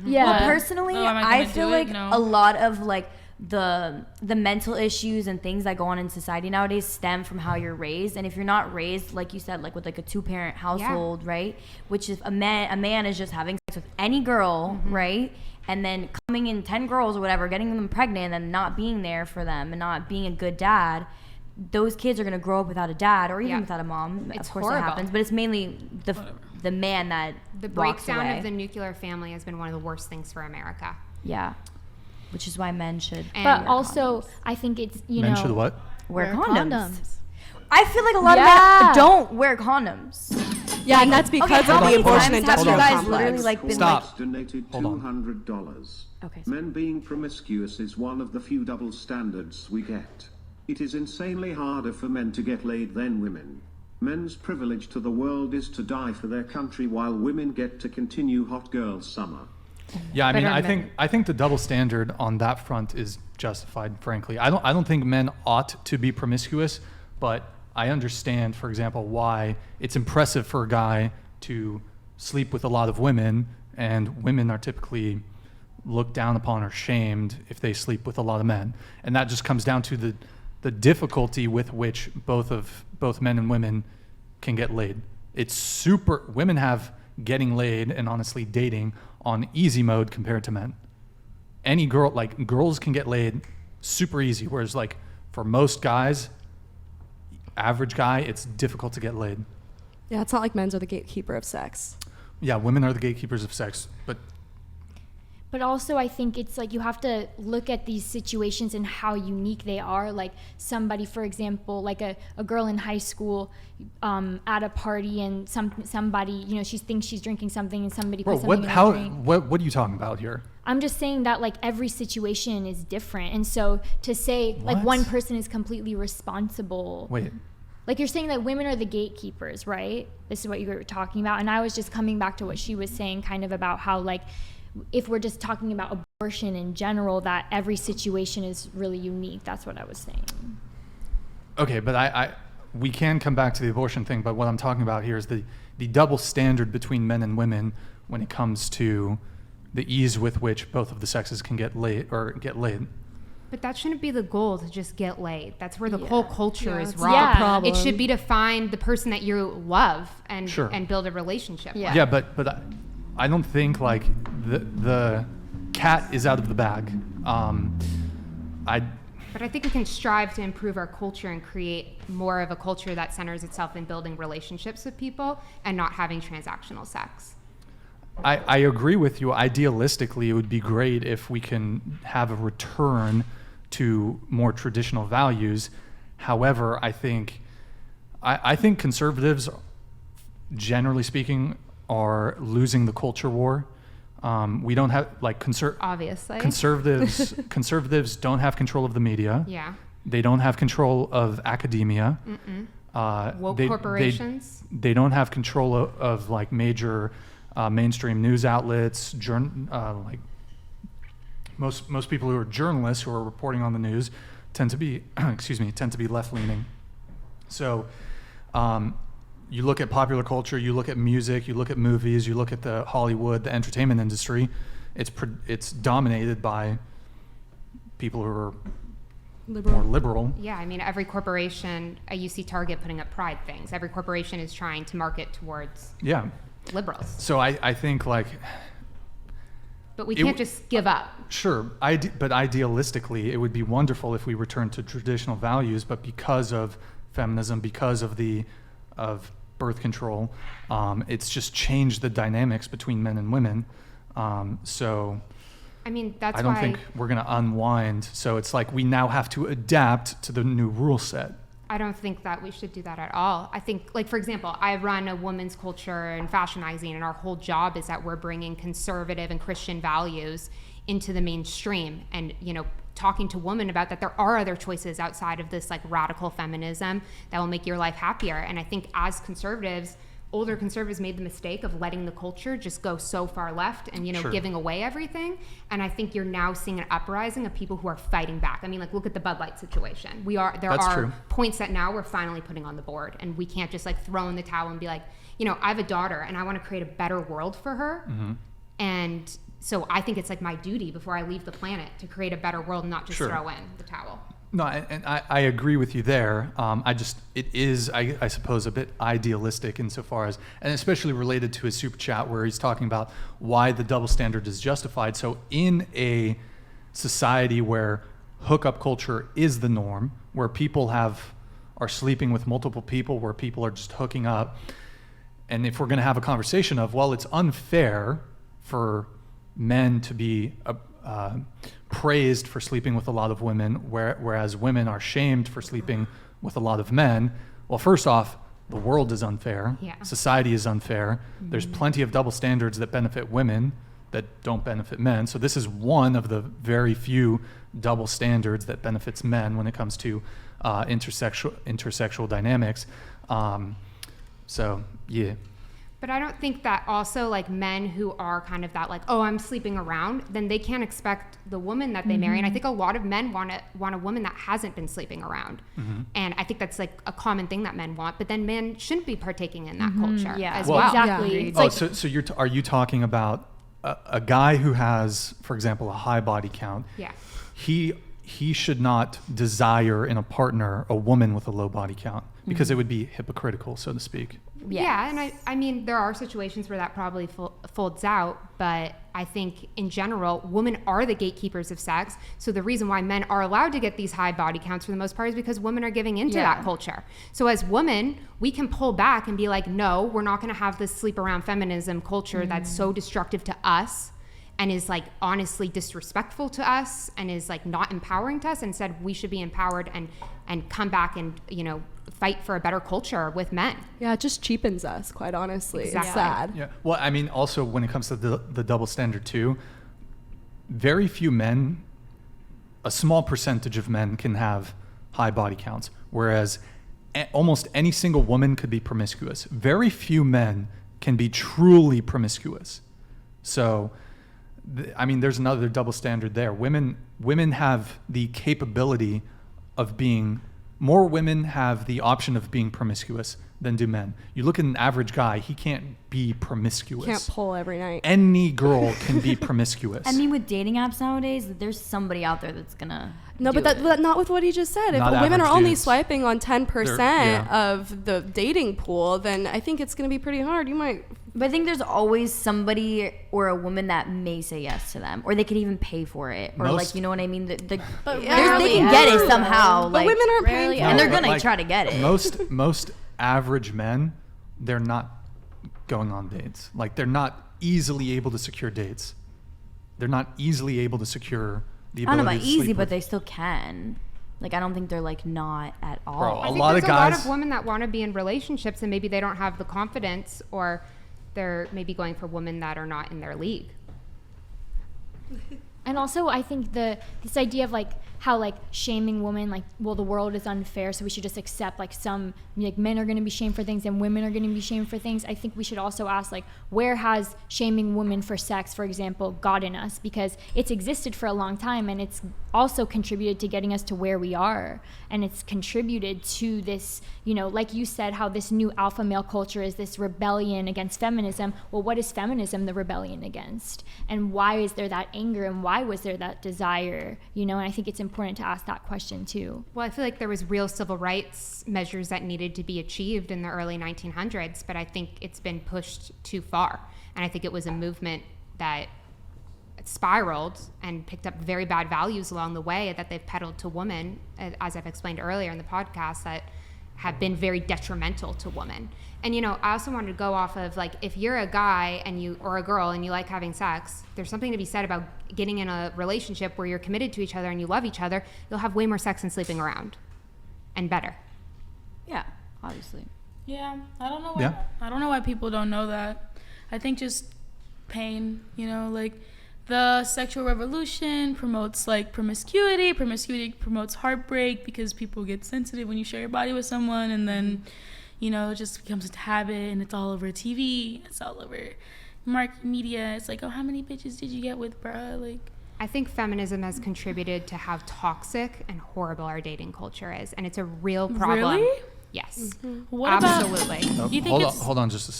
Yeah. Well, personally, I feel like No. a lot of like the mental issues and things that go on in society nowadays stem from how you're raised. And if you're not raised, like you said, like with like a 2-parent household, right? Which is a man is just having sex with any girl, right? And then coming in 10 girls or whatever, getting them pregnant and not being there for them and not being a good dad. Those kids are going to grow up without a dad or even without a mom. It's of course horrible. that happens, but it's mainly the man that The walks breakdown away. of the nuclear family has been one of the worst things for America. Yeah. Which is why men should But wear also, condoms. I think it's, Men should what? Wear condoms. I feel like a lot of men don't wear condoms. Yeah, and that's because how of the many abortion times have industrial you guys complex. literally like been Stop. Donated Hold on. $200. Okay, sorry. Men being promiscuous is one of the few double standards we get. It is insanely harder for men to get laid than women. Men's privilege to the world is to die for their country while women get to continue hot girl summer. Yeah, I mean, Better I think the double standard on that front is justified. Frankly, I don't think men ought to be promiscuous, but I understand, for example, why it's impressive for a guy to sleep with a lot of women, and women are typically looked down upon or shamed if they sleep with a lot of men, and that just comes down to the difficulty with which both men and women can get laid. It's super. Women have getting laid and honestly dating on easy mode compared to men. Any girl, like girls can get laid super easy, whereas like for most guys, average guy, it's difficult to get laid. Yeah, it's not like men's are the gatekeeper of sex. Yeah, women are the gatekeepers of sex, but also I think it's like you have to look at these situations and how unique they are. Like somebody, for example, like a girl in high school at a party, and somebody, you know, she thinks she's drinking something and somebody puts something in her drink. What are you talking about here? I'm just saying that like every situation is different, and so to say like What? one person is completely responsible. Wait, Like you're saying that women are the gatekeepers, right? This is what you were talking about. And I was just coming back to what she was saying kind of about how like if we're just talking about abortion in general, that every situation is really unique. That's what I was saying. okay, but we can come back to the abortion thing, but what I'm talking about here is the double standard between men and women when it comes to the ease with which both of the sexes can get laid. But that shouldn't be the goal, to just get laid. That's where the whole culture is it's wrong. Yeah. problem. It should be to find the person that you love and Sure. and build a relationship with. Yeah, but I don't think like the cat is out of the bag. But I think we can strive to improve our culture and create more of a culture that centers itself in building relationships with people and not having transactional sex. I agree with you. Idealistically, it would be great if we can have a return to more traditional values. However, I think conservatives, generally speaking, are losing the culture war. We don't have like Obviously. conservatives don't have control of the media. Yeah. They don't have control of academia. Woke corporations. They don't have control of like major mainstream news outlets. Like most people who are journalists who are reporting on the news tend to be left leaning. So you look at popular culture, you look at music, you look at movies, you look at the Hollywood, the entertainment industry. It's dominated by people who are more liberal. Yeah, I mean, every corporation, you see Target putting up pride things. Every corporation is trying to market towards liberals. So I think like... But we can't just give up. Sure, but idealistically, it would be wonderful if we returned to traditional values, but because of feminism, because of birth control, it's just changed the dynamics between men and women. So I mean, that's I don't why think we're going to unwind. So it's like we now have to adapt to the new rule set. I don't think that we should do that at all. I think, like, for example, I run a women's culture and fashion magazine, and our whole job is that we're bringing conservative and Christian values into the mainstream and, you know, talking to women about that there are other choices outside of this, like, radical feminism that will make your life happier. And I think as conservatives, older conservatives made the mistake of letting the culture just go so far left and, you know, Sure. giving away everything. And I think you're now seeing an uprising of people who are fighting back. I mean, like, look at the Bud Light situation. There That's are true. points that now we're finally putting on the board, and we can't just like throw in the towel and be like, you know, I have a daughter and I want to create a better world for her. Mm-hmm. And so I think it's like my duty before I leave the planet to create a better world, not just Sure. throw in the towel. No, and I agree with you there. It is, I suppose, a bit idealistic insofar as, and especially related to his super chat where he's talking about why the double standard is justified. So in a society where hookup culture is the norm, where people are sleeping with multiple people, where people are just hooking up, and if we're going to have a conversation of, well, it's unfair for men to be praised for sleeping with a lot of women, whereas women are shamed for sleeping with a lot of men. Well, first off, the world is unfair. Yeah. Society is unfair. There's plenty of double standards that benefit women that don't benefit men. So this is one of the very few double standards that benefits men when it comes to intersexual dynamics. So yeah. But I don't think that also like men who are kind of that like, oh, I'm sleeping around, then they can't expect the woman that they marry. And I think a lot of men want a woman that hasn't been sleeping around. And I think that's like a common thing that men want. But then men shouldn't be partaking in that culture as well. Exactly. It's Oh, like, so are you talking about a guy who has, for example, a high body count? Yeah. He should not desire in a partner a woman with a low body count because it would be hypocritical, so to speak. Yeah, and I mean, there are situations where that probably folds out, but I think in general, women are the gatekeepers of sex. So the reason why men are allowed to get these high body counts for the most part is because women are giving into that culture. So as women, we can pull back and be like, no, we're not going to have this sleep around feminism culture that's so destructive to us and is like honestly disrespectful to us and is like not empowering to us. Instead, we should be empowered and come back and, you know, fight for a better culture with men. Yeah, it just cheapens us, quite honestly. Exactly. It's sad. Yeah. Well, I mean, also when it comes to the double standard too, very few men, a small percentage of men can have high body counts, whereas almost any single woman could be promiscuous. Very few men can be truly promiscuous. So, I mean, there's another double standard there. Women have the capability of being, more women have the option of being promiscuous than do men. You look at an average guy, he can't be promiscuous. Can't pull every night. Any girl can be promiscuous. I mean, with dating apps nowadays, there's somebody out there that's gonna. No, do but it. that not with what he just said. If Not women are average only dudes. swiping on 10% Yeah. of the dating pool, then I think it's going to be pretty hard. You might. But I think there's always somebody or a woman that may say yes to them, or they could even pay for it, or Most- like, you know what I mean. But They rarely can get ever, it somehow. But like, women aren't paying rarely for and it. they're but, gonna try to get it. Most average men, they're not going on dates. Like, they're not easily able to secure dates. They're not easily able to secure the I don't ability know about to easy, sleep but with. they still can. Like, I don't think they're like not at all. Bro, I A think lot of there's a lot guys- of women that want to be in relationships and maybe they don't have the confidence, or they're maybe going for women that are not in their league. And also, I think this idea of like how like shaming women, like, well, the world is unfair, so we should just accept like some like men are going to be shamed for things and women are going to be shamed for things. I think we should also ask like, where has shaming women for sex, for example, gotten us? Because it's existed for a long time and it's also contributed to getting us to where we are, and it's contributed to this, you know, like you said, how this new alpha male culture is this rebellion against feminism. Well, what is feminism the rebellion against, and why is there that anger, and why was there that desire, you know? And I think it's important to ask that question too. Well, I feel like there was real civil rights measures that needed to be achieved in the early 1900s, but I think it's been pushed too far. And I think it was a movement that spiraled and picked up very bad values along the way that they've peddled to women, as I've explained earlier in the podcast, that have been very detrimental to women. And, you know, I also wanted to go off of, like, if you're a guy and you, or a girl, and you like having sex, there's something to be said about getting in a relationship where you're committed to each other and you love each other. You'll have way more sex than sleeping around, and better. Yeah, obviously. Yeah, I don't know why. Yeah. I don't know why people don't know that. I think just pain, you know, like the sexual revolution promotes like promiscuity. Promiscuity promotes heartbreak because people get sensitive when you share your body with someone, and then, you know, it just becomes a habit, and it's all over TV, it's all over market media. It's like, oh, how many bitches did you get with, bruh? Like, I think feminism has contributed to how toxic and horrible our dating culture is, and it's a real problem. Really? Yes. what about? Absolutely. You think hold it's on just a second.